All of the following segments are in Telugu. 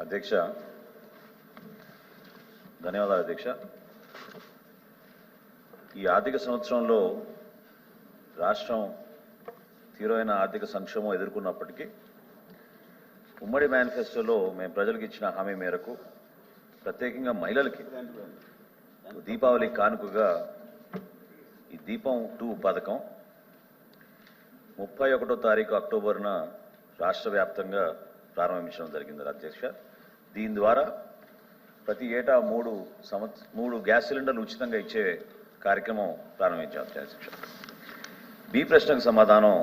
అధ్యక్ష, ధన్యవాదాలు అధ్యక్ష. ఈ ఆర్థిక సంవత్సరంలో రాష్ట్రం తీవ్రమైన ఆర్థిక సంక్షోభం ఎదుర్కొన్నప్పటికీ ఉమ్మడి మేనిఫెస్టోలో మేము ప్రజలకు ఇచ్చిన హామీ మేరకు ప్రత్యేకంగా మహిళలకి దీపావళి కానుకగా ఈ దీపం 2 పథకం 31వ తారీఖు అక్టోబర్న రాష్ట్ర వ్యాప్తంగా ప్రారంభించడం జరిగింది అధ్యక్ష. దీని ద్వారా ప్రతి ఏటా 3 గ్యాస్ సిలిండర్లు ఉచితంగా ఇచ్చే కార్యక్రమం ప్రారంభించాం అధ్యక్ష. బి ప్రశ్నకు సమాధానం,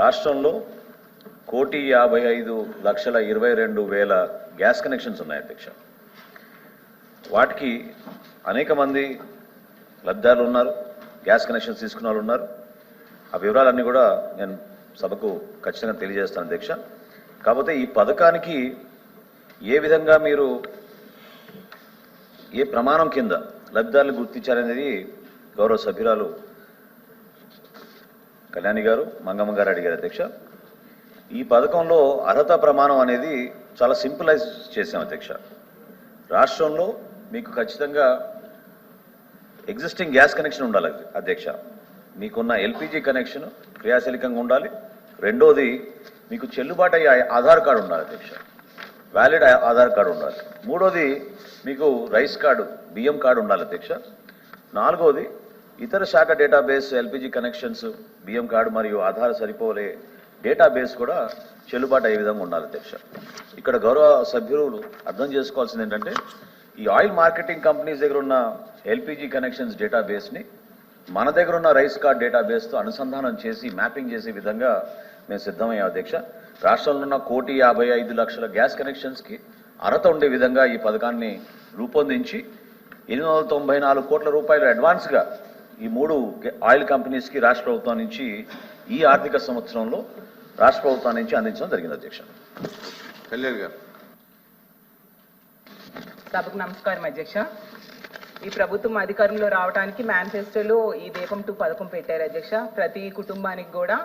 రాష్ట్రంలో 1,55,22,000 గ్యాస్ కనెక్షన్స్ ఉన్నాయి అధ్యక్ష. వాటికి అనేక మంది లబ్ధిదారులు ఉన్నారు, గ్యాస్ కనెక్షన్స్ తీసుకున్న వాళ్ళు ఉన్నారు. ఆ వివరాలన్నీ కూడా నేను సభకు ఖచ్చితంగా తెలియజేస్తాను అధ్యక్ష. కాకపోతే ఈ పథకానికి ఏ విధంగా మీరు ఏ ప్రమాణం కింద లబ్ధిదారులు గుర్తించారనేది గౌరవ సభ్యురాలు కళ్యాణి గారు, మంగమ్మ గారు అడిగారు అధ్యక్ష. ఈ పథకంలో అర్హత ప్రమాణం అనేది చాలా సింపులైజ్ చేశాం అధ్యక్ష. రాష్ట్రంలో మీకు ఖచ్చితంగా ఎగ్జిస్టింగ్ గ్యాస్ కనెక్షన్ ఉండాలి అధ్యక్ష. మీకున్న ఎల్పిజి కనెక్షన్ క్రియాశీలకంగా ఉండాలి. రెండోది, మీకు చెల్లుబాటు అయ్యే ఆధార్ కార్డు ఉండాలి అధ్యక్ష, వ్యాలిడ్ ఆధార్ కార్డు ఉండాలి. మూడోది, మీకు రైస్ కార్డు, బియ్యం కార్డు ఉండాలి అధ్యక్ష. నాలుగోది, ఇతర శాఖ డేటాబేస్ ఎల్పిజి కనెక్షన్స్, బియ్యం కార్డు మరియు ఆధార్ సరిపోలే డేటాబేస్ కూడా చెల్లుబాటు అయ్యే విధంగా ఉండాలి అధ్యక్ష. ఇక్కడ గౌరవ సభ్యులు అర్థం చేసుకోవాల్సింది ఏంటంటే, ఈ ఆయిల్ మార్కెటింగ్ కంపెనీస్ దగ్గర ఉన్న ఎల్పిజి కనెక్షన్స్ డేటాబేస్ని మన దగ్గర ఉన్న రైస్ కార్డ్ డేటాబేస్తో అనుసంధానం చేసి మ్యాపింగ్ చేసే విధంగా మేము సిద్ధమయ్యాం అధ్యక్ష. రాష్ట్రంలో ఉన్న 1,55,00,000 గ్యాస్ కనెక్షన్స్కి అర్హత ఉండే విధంగా ఈ పథకాన్ని రూపొందించి 894 కోట్ల రూపాయలు అడ్వాన్స్గా ఈ 3 ఆయిల్ కంపెనీస్కి రాష్ట్ర ప్రభుత్వం నుంచి ఈ ఆర్థిక సంవత్సరంలో రాష్ట్ర ప్రభుత్వం నుంచి అందించడం జరిగింది అధ్యక్ష. కళ్యాణ్ గారు. సభకు నమస్కారం అధ్యక్ష. ఈ ప్రభుత్వం అధికారంలో రావడానికి మేనిఫెస్టోలో ఈ దీపం 2 పథకం పెట్టారు అధ్యక్ష. ప్రతి కుటుంబానికి కూడా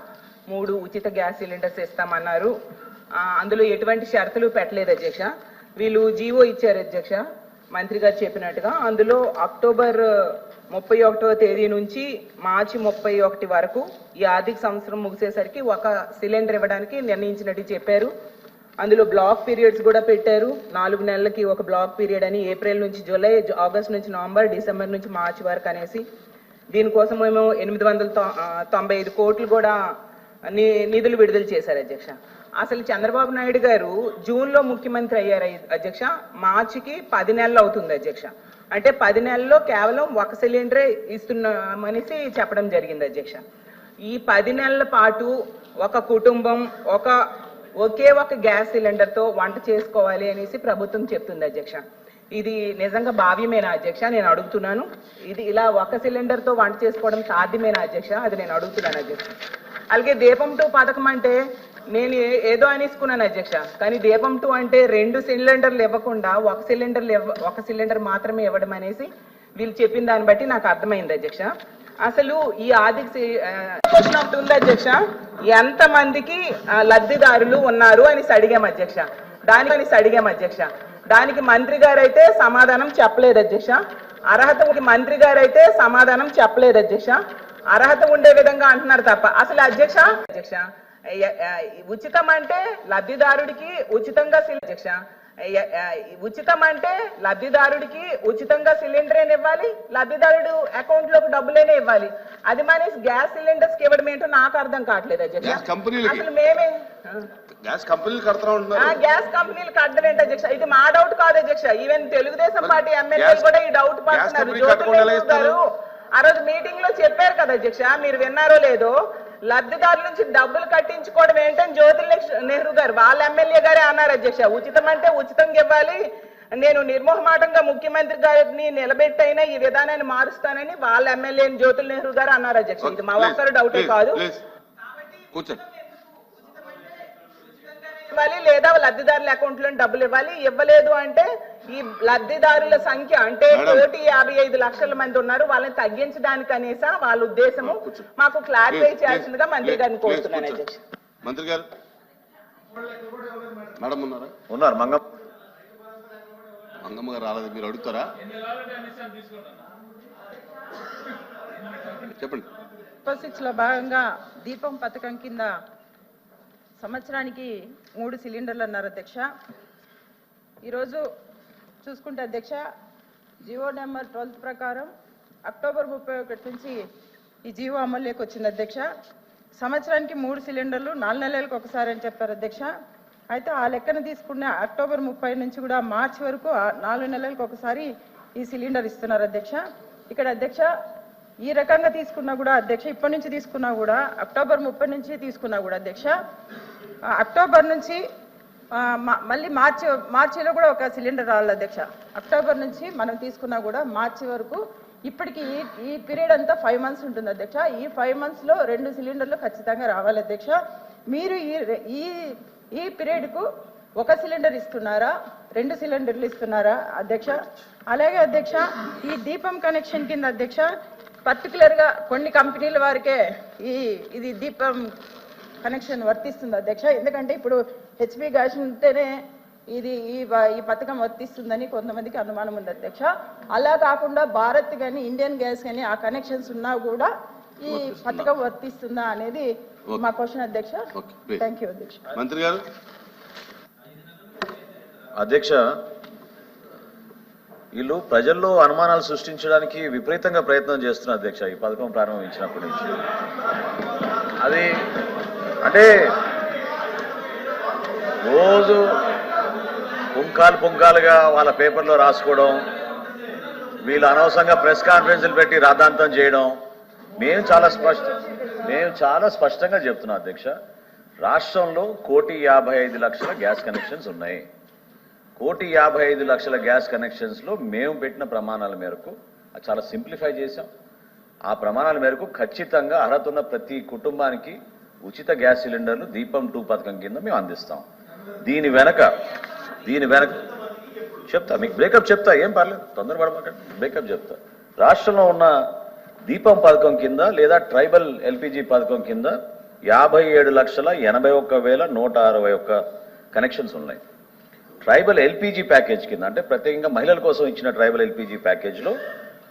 3 ఉచిత గ్యాస్ సిలిండర్స్ ఇస్తామన్నారు. అందులో ఎటువంటి షరతులు పెట్టలేదు అధ్యక్ష. వీళ్ళు జీవో ఇచ్చారు అధ్యక్ష, మంత్రి గారు చెప్పినట్టుగా. అందులో అక్టోబర్ 31వ తేదీ నుంచి మార్చి 31 వరకు ఈ ఆర్థిక సంవత్సరం ముగిసేసరికి 1 సిలిండర్ ఇవ్వడానికి నిర్ణయించినట్టు చెప్పారు. అందులో బ్లాక్ పీరియడ్స్ కూడా పెట్టారు. 4 నెలలకి 1 బ్లాక్ పీరియడ్ అని, ఏప్రిల్ నుంచి జూలై, ఆగస్ట్ నుంచి నవంబర్, డిసెంబర్ నుంచి మార్చి వరకు అనేసి. దీనికోసం మేము 895 కోట్లు కూడా నిధులు విడుదల చేశారు అధ్యక్ష. అసలు చంద్రబాబు నాయుడు గారు జూన్లో ముఖ్యమంత్రి అయ్యారు అధ్యక్ష. మార్చికి 10 నెలలు అవుతుంది అధ్యక్ష. అంటే 10 నెలల్లో కేవలం 1 సిలిండరే ఇస్తున్నామనేసి చెప్పడం జరిగింది అధ్యక్ష. ఈ 10 నెలల పాటు ఒక కుటుంబం ఒకే ఒక గ్యాస్ సిలిండర్తో వంట చేసుకోవాలి అనేసి ప్రభుత్వం చెప్తుంది అధ్యక్ష. ఇది నిజంగా భావ్యమేనా అధ్యక్ష? నేను అడుగుతున్నాను. ఇది ఇలా 1 సిలిండర్తో వంట చేసుకోవడం సాధ్యమేనా అధ్యక్ష? అది నేను అడుగుతున్నాను అధ్యక్ష. అలాగే దీపం 2 పథకం అంటే నేను ఏదో అనేసుకున్నాను అధ్యక్ష. కానీ దీపం 2 అంటే 2 సిలిండర్లు ఇవ్వకుండా 1 సిలిండర్ మాత్రమే ఇవ్వడం అనేసి వీళ్ళు చెప్పిన దాన్ని బట్టి నాకు అర్థమైంది అధ్యక్ష. అసలు ఈ ఆర్థిక క్వశ్చన్ ఒకటి ఉంది అధ్యక్ష, ఎంతమందికి లబ్ధిదారులు ఉన్నారు అని అడిగాం అధ్యక్ష. దానికి మంత్రి గారు అయితే సమాధానం చెప్పలేదు అధ్యక్ష. మంత్రి గారు అయితే సమాధానం చెప్పలేదు అధ్యక్ష. అర్హత ఉండే విధంగా అంటున్నారు తప్ప. అసలు అధ్యక్ష ఉచితం అంటే లబ్ధిదారుడికి ఉచితంగా సిలిండర్ ఇవ్వాలి, లబ్ధిదారుడు అకౌంట్ లోకి డబ్బులేనే ఇవ్వాలి. అది మానేసి గ్యాస్ సిలిండర్స్ కి ఇవ్వడం ఏంటో నాకు అర్థం కావట్లేదు అధ్యక్ష. అసలు మేమే గ్యాస్ కంపెనీలు కట్టడం ఏంటి అధ్యక్ష? ఇది మా డౌట్ కాదు అధ్యక్ష. ఈవెన్ తెలుగుదేశం పార్టీ ఎమ్మెల్యేలు కూడా ఈ డౌట్ పడుతున్నారు. జ్యోతి గారు ఆ రోజు మీటింగ్ లో చెప్పారు కదా అధ్యక్ష, మీరు విన్నారో లేదో, లబ్ధిదారుల నుంచి డబ్బులు కట్టించుకోవడం ఏంటని జ్యోతి నెహ్రూ గారు వాళ్ళ ఎమ్మెల్యే గారే అన్నారు అధ్యక్ష. ఉచితం అంటే ఉచితంగా ఇవ్వాలి, నేను నిర్మోహమాటంగా ముఖ్యమంత్రి గారిని నిలబెట్టైనా ఈ విధానాన్ని మారుస్తానని వాళ్ళ ఎమ్మెల్యే జ్యోతి నెహ్రూ గారు అన్నారు అధ్యక్ష. ఇది మా ఒక్కరు డౌటే కాదు. ఇవ్వాలి లేదా లబ్ధిదారుల అకౌంట్ లో డబ్బులు ఇవ్వాలి. ఇవ్వలేదు అంటే ఈ లబ్ధిదారుల సంఖ్య అంటే 1,55,00,000 మంది ఉన్నారు, వాళ్ళని తగ్గించడానికి అనేసా వాళ్ళ ఉద్దేశము? మాకు క్లారిఫై చేయాల్సిందిగా మంత్రి గారిని కోరుతున్నాను అధ్యక్ష. మంత్రి గారు ఉన్నారు మంగమ్మ. మంగమ్మ గారు రాలేదు, మీరు అడుగుతారా? చెప్పండి. సూపర్ 6 లో భాగంగా దీపం పథకం కింద సంవత్సరానికి 3 సిలిండర్లు అన్నారు అధ్యక్ష. ఈరోజు చూసుకుంటే అధ్యక్ష, జియో నెంబర్ 12 ప్రకారం అక్టోబర్ 31 నుంచి ఈ జియో అమల్లోకి వచ్చింది అధ్యక్ష. సంవత్సరానికి 3 సిలిండర్లు 4 నెలలకు ఒకసారి అని చెప్పారు అధ్యక్ష. అయితే ఆ లెక్కన తీసుకున్న అక్టోబర్ 30 నుంచి కూడా మార్చి వరకు 4 నెలలకు ఒకసారి ఈ సిలిండర్ ఇస్తున్నారు అధ్యక్ష. ఇక్కడ అధ్యక్ష ఈ రకంగా తీసుకున్నా కూడా అధ్యక్ష, ఇప్పటి నుంచి తీసుకున్నా కూడా అక్టోబర్ 30 నుంచి తీసుకున్నా కూడా అధ్యక్ష, అక్టోబర్ నుంచి మళ్ళీ మార్చిలో కూడా ఒక సిలిండర్ రావాలి అధ్యక్ష. అక్టోబర్ నుంచి మనం తీసుకున్నా కూడా మార్చి వరకు ఇప్పటికి ఈ పీరియడ్ అంతా 5 మంత్స్ ఉంటుంది అధ్యక్ష. ఈ 5 మంత్స్లో 2 సిలిండర్లు ఖచ్చితంగా రావాలి అధ్యక్ష. మీరు ఈ పీరియడ్కు 1 సిలిండర్ ఇస్తున్నారా, 2 సిలిండర్లు ఇస్తున్నారా అధ్యక్ష? అలాగే అధ్యక్ష, ఈ దీపం కనెక్షన్ కింద అధ్యక్ష పర్టికులర్గా కొన్ని కంపెనీల వారికే ఇది దీపం కనెక్షన్ వర్తిస్తుంది అధ్యక్ష. ఎందుకంటే ఇప్పుడు హెచ్పి గ్యాస్ ఉంటేనే ఈ పథకం వర్తిస్తుందని కొంతమందికి అనుమానం ఉంది అధ్యక్ష. అలా కాకుండా భారత్ కానీ ఇండియన్ గ్యాస్ కానీ ఆ కనెక్షన్స్ ఉన్నా కూడా ఈ పథకం వర్తిస్తుందా అనేది మా క్వశ్చన్ అధ్యక్ష. థ్యాంక్ యూ అధ్యక్ష. మంత్రి గారు. అధ్యక్ష, వీళ్ళు ప్రజల్లో అనుమానాలు సృష్టించడానికి విపరీతంగా ప్రయత్నం చేస్తున్నారు అధ్యక్ష. ఈ పథకం ప్రారంభించినప్పటి నుంచి అది అంటే రోజు పుంకాలుగా వాళ్ళ పేపర్లో రాసుకోవడం, వీళ్ళు అనవసరంగా ప్రెస్ కాన్ఫరెన్స్లు పెట్టి రాద్ధాంతం చేయడం. మేము చాలా స్పష్టంగా చెప్తున్నాం అధ్యక్ష, రాష్ట్రంలో 1,55,00,000 గ్యాస్ కనెక్షన్స్ ఉన్నాయి. 1,55,00,000 గ్యాస్ కనెక్షన్స్లో మేము పెట్టిన ప్రమాణాల మేరకు చాలా సింప్లిఫై చేశాం. ఆ ప్రమాణాల మేరకు ఖచ్చితంగా అర్హత ఉన్న ప్రతి కుటుంబానికి ఉచిత గ్యాస్ సిలిండర్లు దీపం 2 పథకం కింద మేము అందిస్తాం. దీని వెనక చెప్తా, మీకు బ్రేకప్ చెప్తా, ఏం పర్లేదు, తొందరపడమాకండి, బ్రేకప్ చెప్తా. రాష్ట్రంలో ఉన్న దీపం పథకం కింద లేదా ట్రైబల్ ఎల్పిజి పథకం కింద 57,81,161 కనెక్షన్స్ ఉన్నాయి. ట్రైబల్ ఎల్పిజి ప్యాకేజ్ కింద అంటే ప్రత్యేకంగా మహిళల కోసం ఇచ్చిన ట్రైబల్ ఎల్పిజి ప్యాకేజ్లో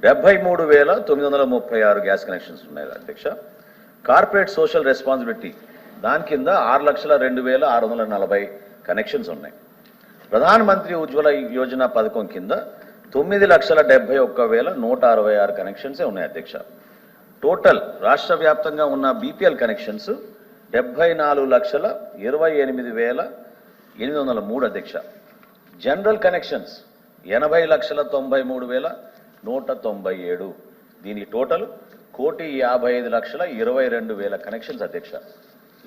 73,936 గ్యాస్ కనెక్షన్స్ ఉన్నాయి అధ్యక్ష. కార్పొరేట్ సోషల్ రెస్పాన్సిబిలిటీ దాని కింద 6,02,640 కనెక్షన్స్ ఉన్నాయి. ప్రధానమంత్రి ఉజ్వల యోజన పథకం కింద 9,71,166 కనెక్షన్సే ఉన్నాయి అధ్యక్ష. టోటల్ రాష్ట్ర వ్యాప్తంగా ఉన్న బీపీఎల్ కనెక్షన్స్ 74,28,803 అధ్యక్ష. General connections 80,93,197. దీని టోటల్ 1,55,22,000 కనెక్షన్స్ అధ్యక్ష.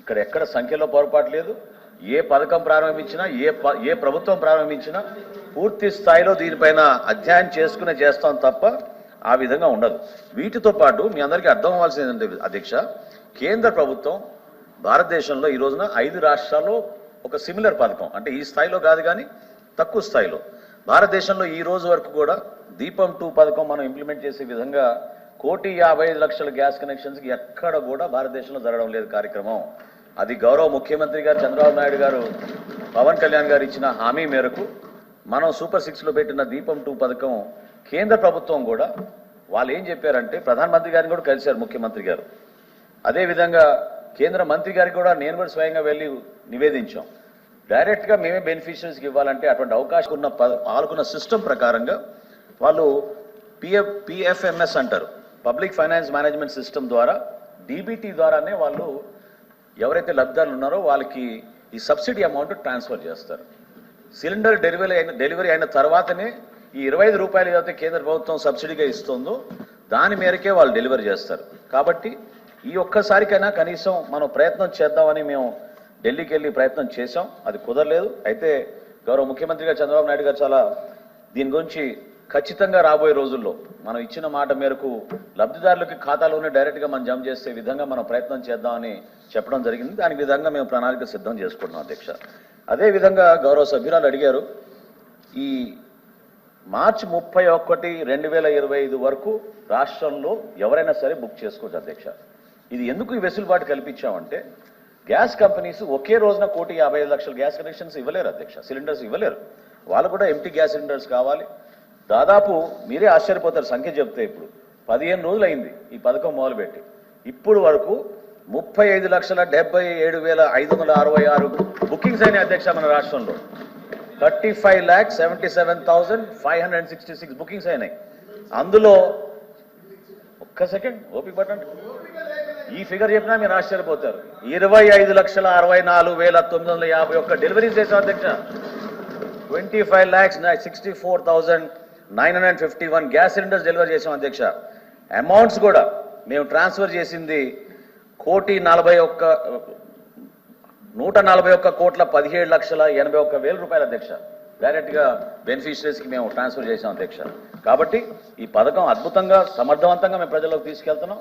ఇక్కడ ఎక్కడ సంఖ్యలో పొరపాటు లేదు. ఏ పథకం ప్రారంభించినా ఏ ప్రభుత్వం ప్రారంభించినా పూర్తి స్థాయిలో దీనిపైన అధ్యయనం చేసుకునే చేస్తాం తప్ప ఆ విధంగా ఉండదు. వీటితో పాటు మీ అందరికీ అర్థం అవ్వాల్సింది ఏంటంటే అధ్యక్ష, కేంద్ర ప్రభుత్వం భారతదేశంలో ఈ రోజున 5 రాష్ట్రాల్లో ఒక సిమిలర్ పథకం, అంటే ఈ స్థాయిలో కాదు కానీ తక్కువ స్థాయిలో భారతదేశంలో ఈ రోజు వరకు కూడా దీపం 2 పథకం మనం ఇంప్లిమెంట్ చేసే విధంగా 1,55,00,000 గ్యాస్ కనెక్షన్స్కి ఎక్కడ కూడా భారతదేశంలో జరగడం లేదు కార్యక్రమం. అది గౌరవ ముఖ్యమంత్రి గారు చంద్రబాబు నాయుడు గారు, పవన్ కళ్యాణ్ గారు ఇచ్చిన హామీ మేరకు మనం సూపర్ 6లో పెట్టిన దీపం 2 పథకం కేంద్ర ప్రభుత్వం కూడా వాళ్ళు ఏం చెప్పారంటే, ప్రధానమంత్రి గారిని కూడా కలిశారు ముఖ్యమంత్రి గారు. అదేవిధంగా కేంద్ర మంత్రి గారికి కూడా నేను కూడా స్వయంగా వెళ్ళి నివేదించాం. డైరెక్ట్గా మేమే బెనిఫిషరీస్కి ఇవ్వాలంటే అటువంటి అవకాశం ఉన్న పాల్గొన్న సిస్టమ్ ప్రకారంగా వాళ్ళు పిఎఫ్ఎంఎస్ అంటారు, పబ్లిక్ ఫైనాన్స్ మేనేజ్మెంట్ సిస్టమ్ ద్వారా డీబీటీ ద్వారానే వాళ్ళు ఎవరైతే లబ్ధిదారులు ఉన్నారో వాళ్ళకి ఈ సబ్సిడీ అమౌంట్ ట్రాన్స్ఫర్ చేస్తారు. సిలిండర్ డెలివరీ అయిన తర్వాతనే ఈ 25 రూపాయలు ఏదైతే కేంద్ర ప్రభుత్వం సబ్సిడీగా ఇస్తుందో దాని మేరకే వాళ్ళు డెలివరీ చేస్తారు. కాబట్టి ఈ ఒక్కసారికైనా కనీసం మనం ప్రయత్నం చేద్దామని మేము ఢిల్లీకి వెళ్ళి ప్రయత్నం చేశాం. అది కుదరలేదు. అయితే గౌరవ ముఖ్యమంత్రిగా చంద్రబాబు నాయుడు గారు చాలా దీని గురించి ఖచ్చితంగా రాబోయే రోజుల్లో మనం ఇచ్చిన మాట మేరకు లబ్ధిదారులకి ఖాతాలోనే డైరెక్ట్గా మనం జమ చేసే విధంగా మనం ప్రయత్నం చేద్దామని చెప్పడం జరిగింది. దాని విధంగా మేము ప్రణాళిక సిద్ధం చేసుకుంటున్నాం అధ్యక్ష. అదేవిధంగా గౌరవ సభ్యురాలు అడిగారు, ఈ మార్చి 31, 2025 వరకు రాష్ట్రంలో ఎవరైనా సరే బుక్ చేసుకోవచ్చు అధ్యక్ష. ఇది ఎందుకు ఈ వెసులుబాటు కల్పించామంటే, గ్యాస్ కంపెనీస్ ఒకే రోజున 1,55,00,000 గ్యాస్ కనెక్షన్స్ ఇవ్వలేరు అధ్యక్ష, సిలిండర్స్ ఇవ్వలేరు. వాళ్ళకు కూడా ఎంటీ గ్యాస్ సిలిండర్స్ కావాలి. దాదాపు మీరే ఆశ్చర్యపోతారు సంఖ్య చెప్తే, ఇప్పుడు 15 రోజులు అయింది ఈ పథకం మొదలుపెట్టి. ఇప్పుడు వరకు 35,77,566 బుకింగ్స్ అయినాయి అధ్యక్ష మన రాష్ట్రంలో. 35,77,566 బుకింగ్స్ అయినాయి. అందులో ఒక్క సెకండ్ ఓపిక పట్టండి, ఈ ఫిగర్ చెప్పినా మీరు ఆశ్చర్యపోతారు. 25,64,951 డెలివరీస్ చేశాం అధ్యక్ష. 25,64,951 గ్యాస్ సిలిండర్స్ డెలివరీ చేశాం అధ్యక్ష. అమౌంట్స్ కూడా మేము ట్రాన్స్ఫర్ చేసింది 141,17,81,81,000 రూపాయలు అధ్యక్ష. డైరెక్ట్ గా బెనిఫిషరీస్ కి మేము ట్రాన్స్ఫర్ చేసాం అధ్యక్ష. కాబట్టి ఈ పథకం అద్భుతంగా సమర్థవంతంగా మేము ప్రజల్లోకి తీసుకెళ్తున్నాం.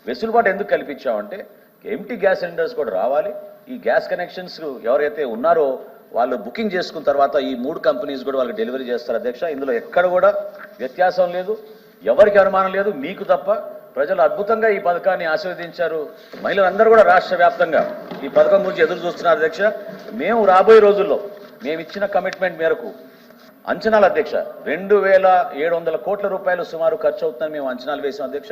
వెసులుబాటు ఎందుకు కల్పించామంటే ఎంటీ గ్యాస్ సిలిండర్స్ కూడా రావాలి. ఈ గ్యాస్ కనెక్షన్స్ ఎవరైతే ఉన్నారో వాళ్ళు బుకింగ్ చేసుకున్న తర్వాత ఈ 3 కంపెనీస్ కూడా వాళ్ళకి డెలివరీ చేస్తారు అధ్యక్ష. ఇందులో ఎక్కడ కూడా వ్యత్యాసం లేదు, ఎవరికి అనుమానం లేదు, మీకు తప్ప. ప్రజలు అద్భుతంగా ఈ పథకాన్ని ఆశీర్వదించారు. మహిళలందరూ కూడా రాష్ట్ర వ్యాప్తంగా ఈ పథకం గురించి ఎదురు చూస్తున్నారు అధ్యక్ష. మేము రాబోయే రోజుల్లో మేము ఇచ్చిన కమిట్మెంట్ మేరకు అంచనాలు అధ్యక్ష 2,700 కోట్ల రూపాయలు సుమారు ఖర్చు అవుతుందని మేము అంచనాలు వేసాం అధ్యక్ష.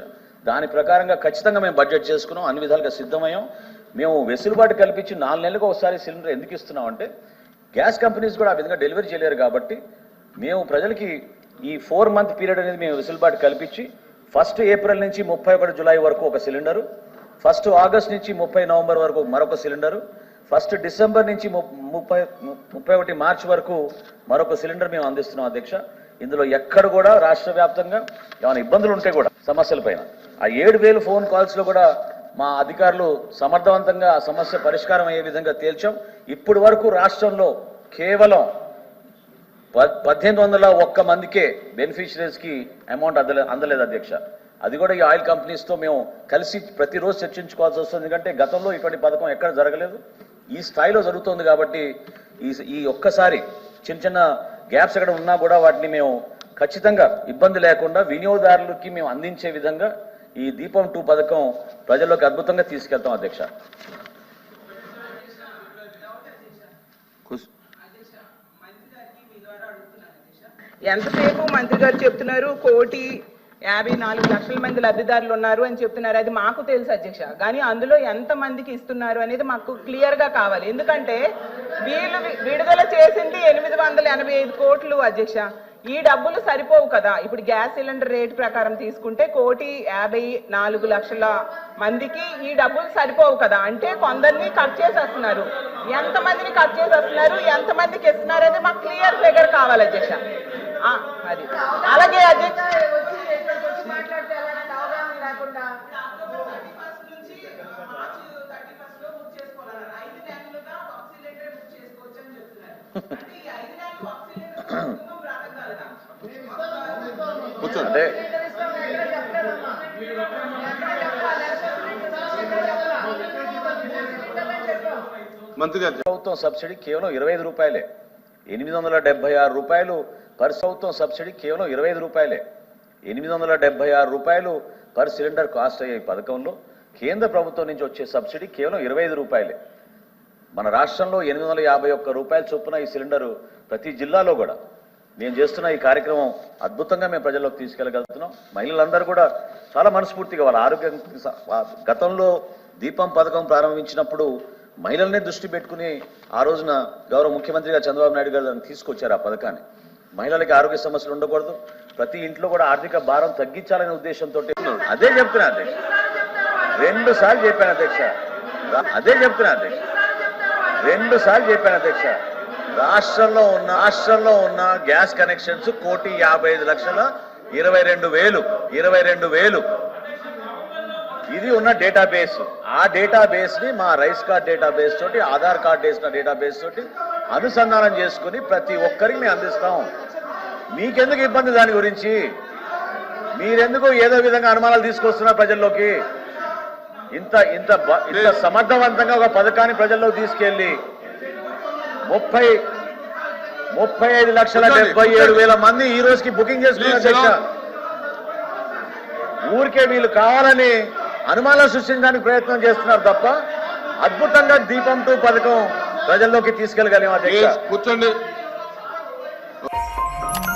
దాని ప్రకారంగా ఖచ్చితంగా మేము బడ్జెట్ చేసుకున్నాం, అన్ని విధాలుగా సిద్ధమయ్యాం. మేము వెసులుబాటు కల్పించి 4 నెలలకు ఒకసారి సిలిండర్ ఎందుకు ఇస్తున్నాం అంటే గ్యాస్ కంపెనీస్ కూడా ఆ విధంగా డెలివరీ చేయలేరు కాబట్టి మేము ప్రజలకి ఈ 4 మంత్ పీరియడ్ అనేది మేము వెసులుబాటు కల్పించి 1 ఏప్రిల్ నుంచి 31 జూలై వరకు ఒక సిలిండరు, 1 ఆగస్ట్ నుంచి 30 నవంబర్ వరకు మరొక సిలిండరు, 1 డిసెంబర్ నుంచి 31 మార్చి వరకు మరొక సిలిండర్ మేము అందిస్తున్నాం అధ్యక్ష. ఇందులో ఎక్కడ కూడా రాష్ట్ర వ్యాప్తంగా ఏమైనా ఇబ్బందులు ఉంటే కూడా సమస్యలపైన ఆ 7,000 ఫోన్ కాల్స్ లో కూడా మా అధికారులు సమర్థవంతంగా ఆ సమస్య పరిష్కారం అయ్యే విధంగా తేల్చాం. ఇప్పటి వరకు రాష్ట్రంలో కేవలం 1,801 మందికే బెనిఫిషరీస్ కి అమౌంట్ అందలేదు అధ్యక్ష. అది కూడా ఈ ఆయిల్ కంపెనీస్ తో మేము కలిసి ప్రతిరోజు చర్చించుకోవాల్సి వస్తుంది. ఎందుకంటే గతంలో ఇటువంటి పథకం ఎక్కడ జరగలేదు, ఈ స్థాయిలో జరుగుతోంది. కాబట్టి ఈ ఒక్కసారి చిన్న చిన్న గ్యాప్స్ ఎక్కడ ఉన్నా కూడా వాటిని మేము ఖచ్చితంగా ఇబ్బంది లేకుండా వినియోగదారులకి మేము అందించే విధంగా ఈ దీపం 2 పథకం ప్రజల్లోకి అద్భుతంగా తీసుకెళ్తాం అధ్యక్ష. ఎంతసేపు మంత్రి గారు చెప్తున్నారు 1,54,00,000 మంది లబ్ధిదారులు ఉన్నారు అని చెప్తున్నారు. అది మాకు తెలుసు అధ్యక్ష, కానీ అందులో ఎంత మందికి ఇస్తున్నారు అనేది మాకు క్లియర్ గా కావాలి. ఎందుకంటే వీళ్ళు విడుదల చేసింది 885 కోట్లు అధ్యక్ష. ఈ డబ్బులు సరిపోవు కదా. ఇప్పుడు గ్యాస్ సిలిండర్ రేటు ప్రకారం తీసుకుంటే 1,54,00,000 మందికి ఈ డబ్బులు సరిపోవు కదా. అంటే కొందరిని కట్ చేసేస్తున్నారు. ఎంత మందిని కట్ చేసేస్తున్నారు, ఎంత మందికి ఇస్తున్నారు అనేది మాకు క్లియర్ ఫిగర్ కావాలి అధ్యక్ష. అది అలాగే అధ్యక్ష అంటే మంత్రి గారు ప్రభుత్వం సబ్సిడీ కేవలం 25 రూపాయలే. 876 రూపాయలు పర్ ప్రభుత్వం సబ్సిడీ కేవలం 25 రూపాయలే. 876 రూపాయలు పర్ సిలిండర్ కాస్ట్ అయ్యే పథకంలో కేంద్ర ప్రభుత్వం నుంచి వచ్చే సబ్సిడీ కేవలం 25 రూపాయలే. మన రాష్ట్రంలో 851 రూపాయల చొప్పున ఈ సిలిండరు ప్రతి జిల్లాలో కూడా మేము చేస్తున్న ఈ కార్యక్రమం అద్భుతంగా మేము ప్రజల్లోకి తీసుకెళ్ళగలుగుతున్నాం. మహిళలందరూ కూడా చాలా మనస్ఫూర్తిగా వాళ్ళ ఆరోగ్యం, గతంలో దీపం పథకం ప్రారంభించినప్పుడు మహిళలనే దృష్టి పెట్టుకుని ఆ రోజున గౌరవ ముఖ్యమంత్రిగా చంద్రబాబు నాయుడు గారు దాన్ని తీసుకొచ్చారు ఆ పథకాన్ని. మహిళలకి ఆరోగ్య సమస్యలు ఉండకూడదు, ప్రతి ఇంట్లో కూడా ఆర్థిక భారం తగ్గించాలనే ఉద్దేశంతో అదే చెప్తున్నా అధ్యక్ష, 2 సార్లు చెప్పాను అధ్యక్ష, అదే చెప్తున్నా అధ్యక్ష, 2 సార్లు చెప్పాను అధ్యక్ష. రాష్ట్రంలో ఉన్న గ్యాస్ కనెక్షన్స్ 1,55,22,000 ఇది ఉన్న డేటాబేస్. ఆ డేటాబేస్ ని మా రైస్ కార్డ్ డేటాబేస్ తోటి, ఆధార్ కార్డ్ వేసిన డేటాబేస్ తోటి అనుసంధానం చేసుకుని ప్రతి ఒక్కరికి మేము అందిస్తాం. మీకెందుకు ఇబ్బంది దాని గురించి? మీరెందుకు ఏదో విధంగా అనుమానాలు తీసుకొస్తున్నారు ప్రజల్లోకి? ఇంత సమర్థవంతంగా ఒక పథకాన్ని ప్రజల్లోకి తీసుకెళ్లి 35,77,000 మంది ఈ రోజుకి బుకింగ్ చేసుకున్నారు. ఊరికే వీళ్ళు కావాలని అనుమానాలు సృష్టించడానికి ప్రయత్నం చేస్తున్నారు తప్ప అద్భుతంగా దీపం 2 పథకం ప్రజల్లోకి తీసుకెళ్లగలిగాం అధ్యక్ష. కూర్చోండి. ఓకే